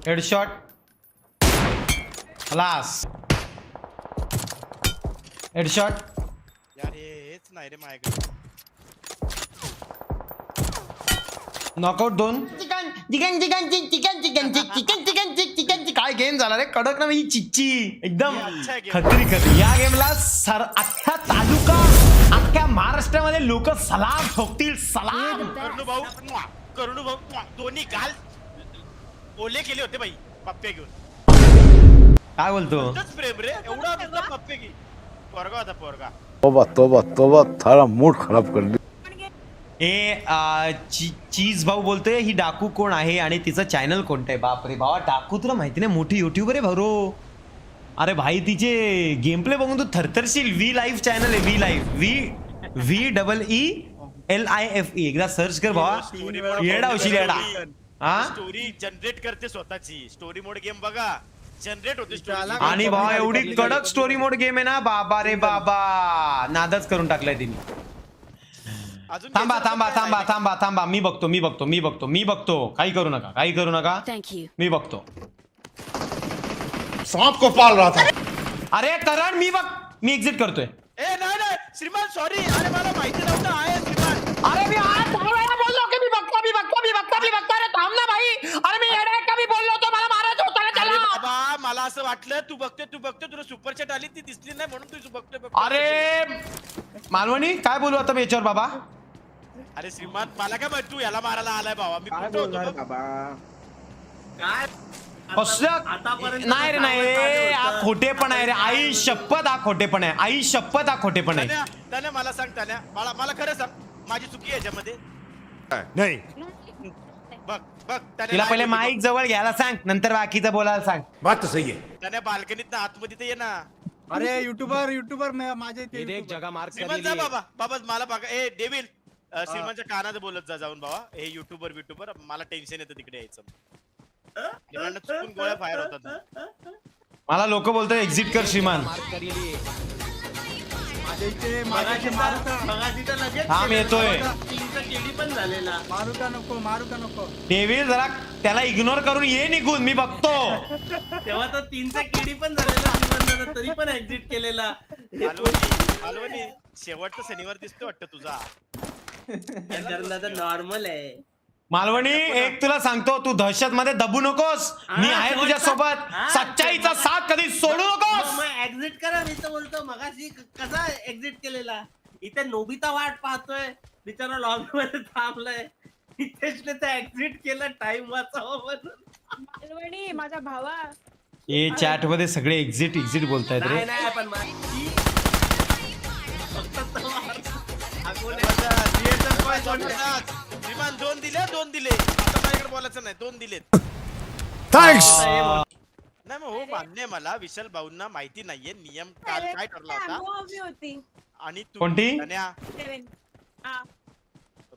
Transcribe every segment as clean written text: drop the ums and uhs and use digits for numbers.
Headshot खलास. Headshot. यार हेच नाही रे माझ्याकडे. Knockout 2. Chicken chicken chicken chicken chicken chicken chicken chicken काय गेम झाला रे कडक ना ही चिच्ची एकदम अच्छा game. खतरी खतरी. या गेमला अख्ख्या तालुका अख्ख्या महाराष्ट्रामध्ये लोक सलाम ठोकतील सलाम. करुणू भाऊ दोन्ही गाल ओले केले होते बाई पप्प्या घेऊन. काय बोलतो प्रेम रे एवढा पप्पे की पोरगा होता पोरगा. तोबा तोबा तोबा थारा मूड खराब कर ली. चीज भाऊ बोलतोय ही डाकू कोण आहे आणि तिचं चॅनल कोणतं आहे. बापरे भावा डाकू तुला माहिती नाही मोठी युट्यूबर आहे भरो. अरे भाई तिचे गेम प्ले बघून तू थरथरशील. वी लाईव्ह चॅनल आहे वी लाईव्ह VEELIFE एकदा सर्च कर भावा येडा होशील येडा. हा स्टोरी जनरेट करते स्वतःची. स्टोरी मोड गेम बघा जनरेट होते story. आणि भावा एवढी कडक स्टोरी मोड गेम आहे ना बाबा रे बाबा नादच करून टाकलाय तिने. अजून थांबा घ्यायचं थांबा काय थांबा आहे? थांबा थांबा मी बघतो काही करू नका काही करू नका. मी बघतो. सांप को पाल रहा था. अरे करण मी एक्झिट करतोय. ए नाही श्रीमान सॉरी. अरे मला माहिती नव्हतं आहे श्रीमान. अरे मी आज 10 वेळा बोललो की मी बघतो अरे थांब ना भाई. अरे मी येडा आहे का मी बोललो होतो मला मारायचं होतं ना अरे त्याला. बाबा मला असं वाटलं तू बघतोय तुला सुपर चॅट आली ती दिसली नाही म्हणून तू बघतोय. अरे मालवणी काय बोलू आता मी याच्यावर बाबा. अरे श्रीमान मला काय माहिती तू याला मारायला आलाय बाबा. मी कुठं होतो बघ. नाही रे नाही हा खोटेपण आहे रे. आई शपथ हा खोटेपण आहे. त्याने मला सांग त्याने मला खरं सांग माझी चुकी आहे याच्यामध्ये. नहीं बघ त्याने तिला पहिले माईक जवळ घ्यायला सांग नंतर बाकीचं बोलायला सांग. बात तो सही है. त्याने बाल्कनीत आतमध्ये तर ये ना. अरे युट्यूबर माझे ते एक जगा मार्क्स श्रीमान जा बाबा मला बघा. ए डेव्हिल श्रीमानच्या कानात बोलत जा जाऊन बाबा. हे युट्यूबर मला टेन्शन येतं तिकडे यायचं. श्रीमानला चुकून गोळ्या फायर होतात. मला लोक बोलतात एक्झिट कर श्रीमान. थांब येतोय. मारू का नको डेव्हिल जरा त्याला इग्नोर करून ये निघून मी बघतो. तेव्हा तर 3चा केडी पण झालेला तरी पण एक्झिट केलेला. अलवणी शेवटचा शनिवार दिसतो वाटतं तुझा. नॉर्मल आहे. मालवणी एक तुला सांगतो तू दहशत मध्ये दबू नकोस. मी आहे तुझ्या सोबत. सच्चाईचा साथ कधी सोडू नकोस. एक्झिट करा मी तर बोलतो मगाशी कसा एक्झिट केलेला. इथे नोबिता वाट पाहतोय बिचारा लॉबी मध्ये थांबलाय. इथेच एक्झिट केलं टाइम वाचावं म्हणून. मालवणी माझा भावा. हे चॅट मध्ये सगळे एक्झिट बोलतायत रे. नाही पण श्रीमान 2 दिले आता माझ्याकडे बोलायचं नाही. 2 दिलेत. थैंक्स. नाही मग हो मान्य मला विशाल भाऊंना माहिती नाहीये नियम काल काय ठरला होता. होती आणि तू कोणती?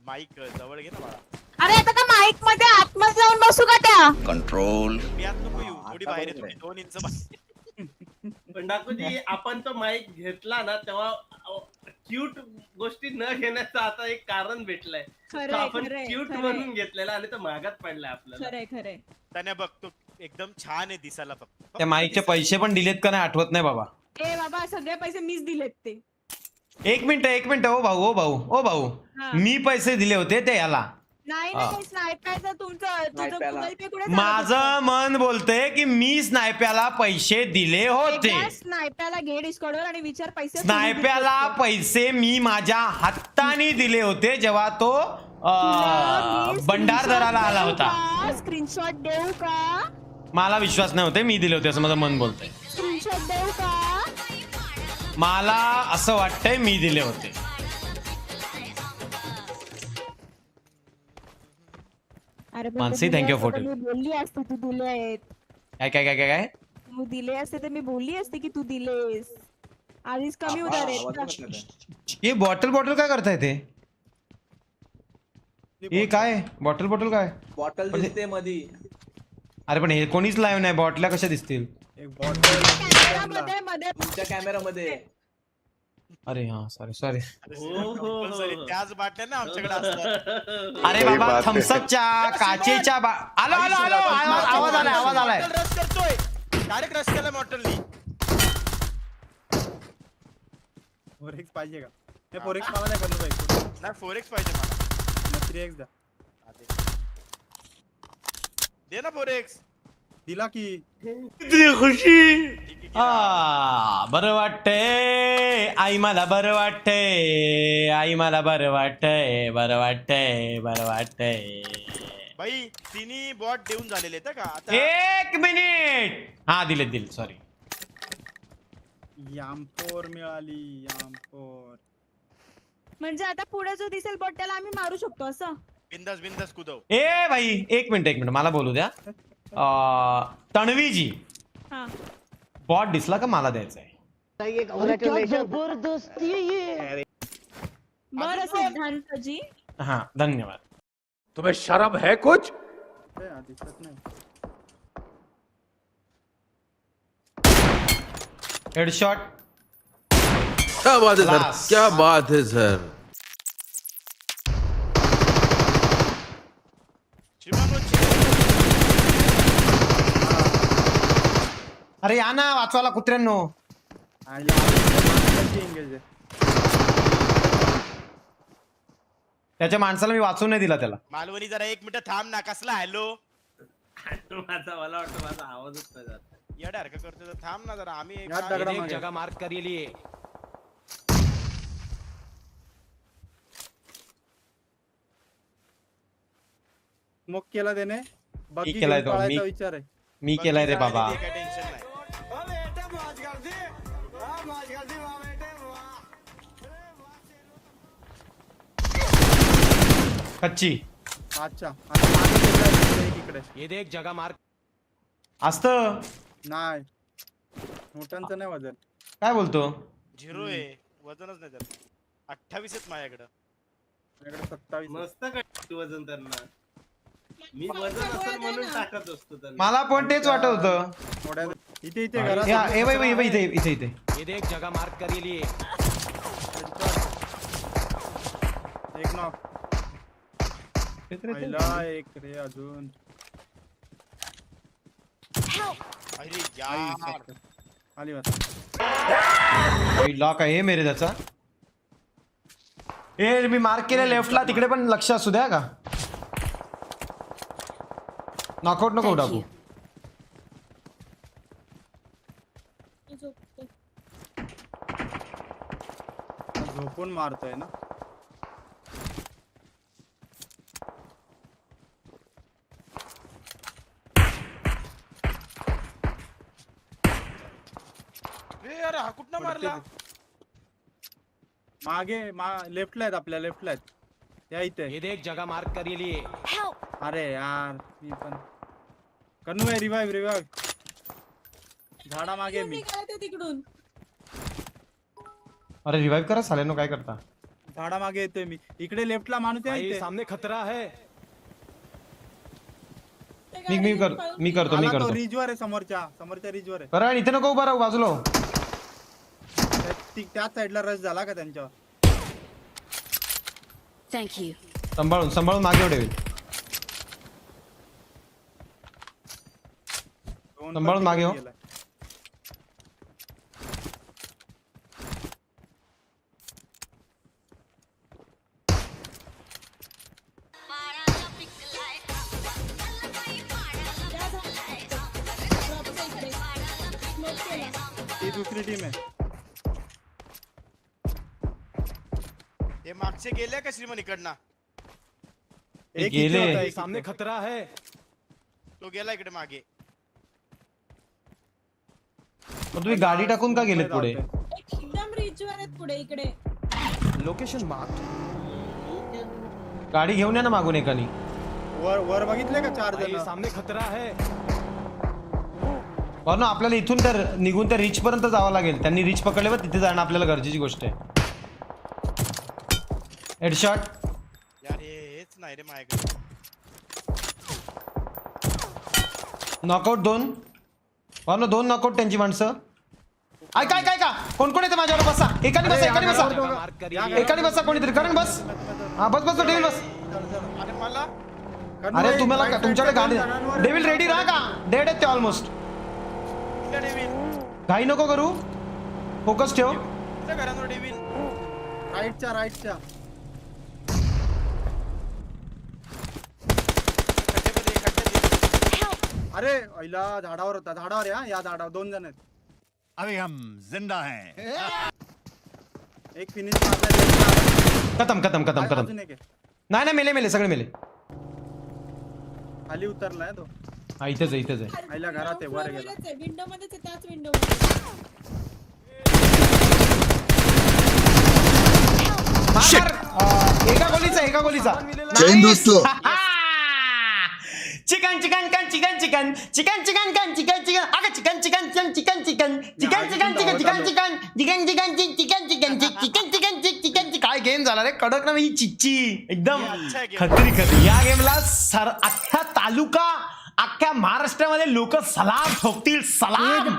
माईक जवळ घे ना मला. अरे आता का माईक मध्ये आतमध्ये जाऊन बसू का त्या. कंट्रोल. मी आत नको येऊ थोडी बाहेर आहे तुम्ही 2 इंच बाहेर. पण डाकूजी आपण तो माईक घेतला ना तेव्हा क्यूट गोष्टी न घेण्याचं आता एक कारण भेटलंय. खरंय, आपण खरंय, क्यूट खरंय. म्हणून घेतलेला आणि तो महागात पडलाय आपल्याला. खरंय त्याने बघतो एकदम छान आहे दिसायला. फक्त त्या माईकचे पैसे पण दिलेत का नाही आठवत नाही बाबा. ए बाबा सगळे पैसे मीच दिलेत ते. एक मिनिट ओ भाऊ हा. मी पैसे दिले होते ते याला. नाही स्नायपरचं तुझं गुगल पे कुठे माझं मन बोलतंय की मी स्नायप्याला पैसे दिले होते. स्नायपरला घे डिस्कॉर्डवर आणि विचार पैसे. स्नायप्याला पैसे मी माझ्या हाताने दिले होते जेव्हा तो भंडारदराला आला होता. स्क्रीनशॉट देऊ का. मला विश्वास नाही होते मी दिले होते असं माझं मन बोलतंय. स्क्रीनशॉट देऊ का. मला असं वाटतंय मी दिले होते. अरे मानसी, thank you for मी बोलली असते तू दिलेत. काय तू दिले असते तर मी बोलली असते की तू दिलेस. आधीच कमी उधार हे बॉटल काय करताय ते. हे काय बॉटल काय बॉटल दिसते मधी. अरे पण हे कोणीच लाईव्ह नाही बॉटल्या कशा दिसतील. मध्ये तुमच्या कॅमेरामध्ये अरे हा सॉरी Compulsory त्याच बाटल्या ना आमच्याकडे असतात. अरे बाबा थम्सअपच्या काचेच्या आलो आलो आलो आवाज आलाय Mortal rush करतोय डायरेक्ट रश केला मॉर्टलनी. फोरेक्स पाहिजे का ते फोरेक्स मला नाही करणार पाहिजे नाही 4x पाहिजे मला. 3x द्या हा, दे ना 4x. दिला की बरं वाटतंय आई मला बरं वाटतंय बरं वाटतंय भाई तिन्ही बॉट देऊन झालेले आहेत का आता. 1 मिनिट हा दिले सॉरी. यामपोर मिळाली यामपोर म्हणजे आता पुढे जो दिसेल बॉट त्याला आम्ही मारू शकतो असं. बिंदास कुदव. ए भाई एक मिनिट मला बोलू द्या. तन्वीजी हा बॉट दिसला का मला द्यायचा आहे. बरं सिद्धांतजी. हा धन्यवाद. तुम्हें शर्म है कुछ? दिसत नाही हेडशॉट. क्या बात है सर, Class. क्या बात है सर. अरे या ना वाचवायला कुत्र्यांनो. एंगेज आहे त्याच्या माणसाला मी वाचून नाही दिला त्याला. मालवणी जरा 1 मिनिट थांब ना. कसला हॅलो मला वाटतं माझा आवाजच नाही जात. येड्यासारखं करतो तर थांब ना जरा. आम्ही या दगडामागे. जगह मार्क कर लिए. स्मोक केला त्याने बाकी केलाय घेऊन तो, पळायचा मी- विचार आहे. मी केलाय रे बाबा. काय टेन्शन नाही. कच्ची अच्छा आता मागे गेलाय एक इकडे ये देख जगह मार्क. असत. नाही मोठ्यांचं नाही वजन काय बोलतो. 0 आहे वजनच नाही त्याला. 28 आहेत माझ्याकडं. माझ्याकडे 27 मस्त काय वजन त्यांना. मी वजन असेल म्हणून टाकत असतो त्यांना. मला पण तेच वाटत होतं. थोड्या इथे इथे घरात ए बाई इथे ये देख जगह मार्क कर लिए. एक नॉक पहिला एक रे अजून अरे यार आली वाटतं. लॉक आहे मेरे त्याचा. ए मी मार्क केल्या लेफ्टला तिकडे पण लक्ष असू द्या का. नॉकआउट नको टाकू. झोपून मारतोय ना. अरे हा कुठनं मारला. मागे लेफ्टला आहेत आपल्या लेफ्टला आहेत त्या इथे. ये देख जगह मार्क कर लिए. अरे यार मी पण कन्नू आहे. रिवाइव झाडा मागे मी. तिकडून अरे रिवाइव करा साल्यानो काय करता. झाडा मागे येतोय मी. इकडे लेफ्टला माणूस आहे भाई इथे. सामने खतरा है. मी करतो आला तो रिजवर आहे समोरच्या रिजवर आहे. करा इथे नको उभा राहू बाजूला हो. त्याच साईडला रश झाला का त्यांच्यावर. Thank you. सांभाळून मागे ठेवेल. सांभाळून मागे हो. गेलाय. ती दुसरी टीम आहे. हे मागचे गेले का श्रीमन इकडनं. एक गेले. इथे होता, एक सामने इथे. खतरा है. तो गेला इकडे मागे. पण तुम्ही गाडी टाकून का गेलेत पुढे. एकदम रिचवर आहेत पुढे इकडे. Location mark. गाडी घेऊन या ना मागून एकानी. वर बघितले का 4 भाई जण. सामने खतरा है. बरं ना आपल्याला इथून तर निघून त्या रिच पर्यंत जावं लागेल. त्यांनी रिच पकडल्यावर तिथे जाणं आपल्याला गरजेची गोष्ट आहे. हेडशॉट. यार हेच नाही रे माझ्याकडे. नॉकआउट 2. बरं ना 2 नॉकआउट त्यांची माणसं. ऐका ऐका ऐका कोण कोण येते माझ्यावर बसा एकाने बसा एकाने बसा मार्क करिए एकाने बसा कोणीतरी करण बस हा बस बस डेव्हिल बस अरे मला अरे तुम्हाला का तुमच्याकडे गाडी डेव्हिल रेडी राहा का डेड आहेत ते ऑलमोस्ट कुठल्या डेव्हिल घाई नको करू फोकस ठेव कुठल्या घरांवर डेव्हिल राईटच्या अरे आईला झाडावर होता झाडावर या झाडावर 2 जण आहेत अभी हम जिंदा हैं एक फिनिश मारला खतम खतम खतम खतम अजून एक आहे. नाही नाही मेले मेले सगळे मेले खाली उतरलाय तो हा इथेच आहे इथेच आहे आईला घरात आहे वर गेला विंडो मध्येच आहे, त्याच विंडो मार, एका गोलीचा जैन दोस्तों चिकन चिकन कन चिकन चिकन चिकन चिकन कन चिकन चिकन अगं chicken chicken chicken chicken chicken chicken chicken chicken chicken chicken chicken chicken chicken chicken chicken chicken chicken काय गेम झाला रे कडक ना ही चिच्ची एकदम अच्छा game. खतरी खतरी या गेमला अख्ख्या तालुका अख्ख्या महाराष्ट्रामध्ये लोक सलाम ठोकतील सलाम